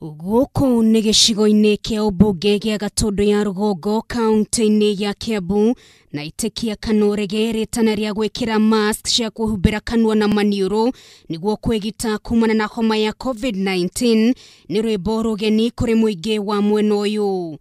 Guku ni gicigo-ini kia ubunge gia Gatundu ya Rũgongo kaunti-ini ya Kiambu na itekia kanũrege ritana ria gwikira mask cia kuhumbira kanua na maniuru niguo kwigita kumana na homa ya COVID-19 ni rwimbo rugeni kuri muingi wa mwena uyu.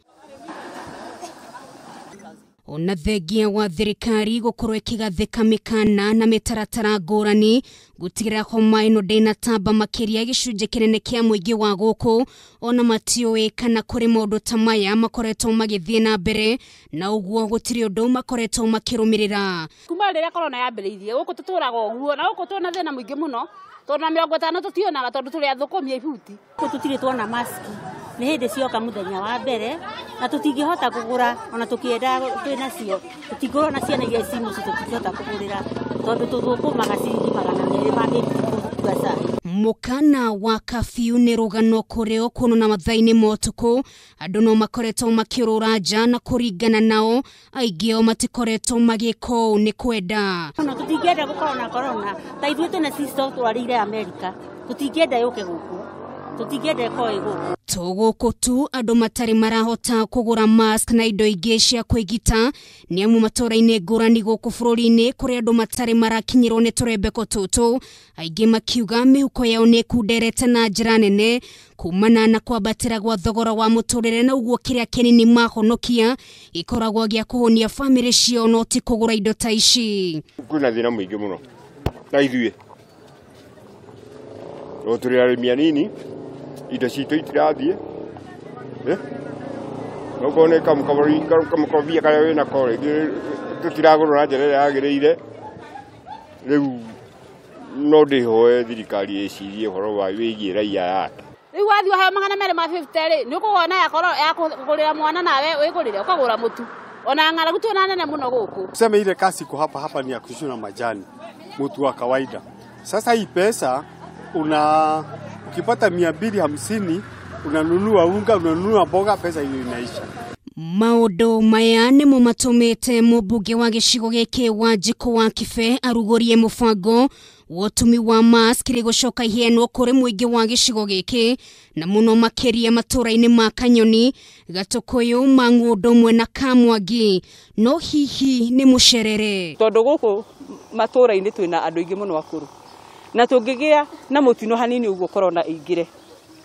Ona thengia wa thirikari gukorwo ikigathika mikana na mitaratara ngurani gutigira homa ino ndinatamba makiria gicunje kinene kia muingi wa guku ona matiui kana kuri maundu ta maya makoretwo magithie na mbere na uguo gutiri undu makoretwo makirumirira. Kuma riria corona yambiriirie guku tuturaga uguo na guku twina thina muingi muno tondu na 50 tutionaga tondu turi athukumia ibuti tutiri twona maski ni hindi cioka muthenya wa mbere na tutingihota kugura ona tukienda twina cio tutingorwo na ciana iria cimu tutingihota kugurira tondu tuthukumaga ciringi 200 magikuga sai. Mukana wa kafiu ni rugano kureo kuno na mathaini motuku andu no makoretwo makirura nja na kuringana nao aingi o matikoretwo magiko ni kwenda ona tutingenda gukorwo na corona ta ithuĩ twina sister twarire America tutingenda yuke guku tutingenda ko iguku tuguku tu andu matari marahota kugura mask na indo ingi cia kwigita ni amu matuura-ini ngurani guku bururi-ini kuri andu matari marakinyirwo ni turembeko tutu aingi makiuga mihuko yao ni kunderete na njira nene kumana na kwambatira gwa thogora wa muturire na uguo kiria kinini mahonokia ikoragwo gia kuhonia family cio no ti kugura indo ta ici. Kwina thina muingi muno na ithuĩ no turi arĩmi anini indo citũ itirathie no kone kamukobia karia wina kore tutiragurwo na njĩra ĩrĩa yagĩrĩire rĩu no ndihoe thirikari ĩcirie ũhoro wa wĩgiĩ raia yake. Riu wathi wahe 250 ri ni ukuona ya kugurira mwana nawe wigurire ukagura mutu ona ng'aragu twina nene muno guku. Tuseme ile kasi iko hapa ni ya kushuna majani mutu wa kawaida. Sasa hii pesa ukipata 250 unanunua unga, unanunua mboga, pesa hiyo inaisha. Maundu maya ni mo matumite mubunge wa gicigo giki wa Jiko wa Kibe arugorie mubango wotumi wa mask ri gucoka ihenwo kuri muingi wa gicigo giki na muno makiria matuura-ini ma Kanyoni, Gatukuyu, Mangu ndomwe na Kamwangi. No hihi ni mucerere tondu guku matuura-ini twina andu ingi muno akuru na tungigia na mutino hanini uguo corona ingire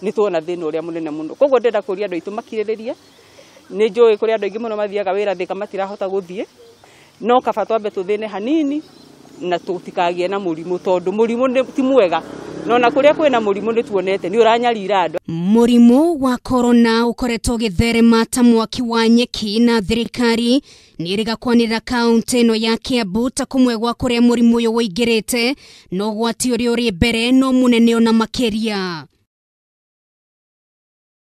ni tuona thina uria munene muno koguo ndenda kuria andu itu makiriririe ni njui kuri andu ingi muno mathiaga wira thika matirahota guthie no kaba twambe tuthine hanini na tutikagie na murimu tondu murimu ti mwega nona kuria kwina murimu ni tuonete ni uranyarira andu. Murimu wa corona ukoretwo githerema ta mwaki wa nyeki na thirikari ni rigakwanira kaunti ino ya Kiambu ta kumwe gwa kuria murimu uyu woingirite no gwati uri mbere no munene ona makiria.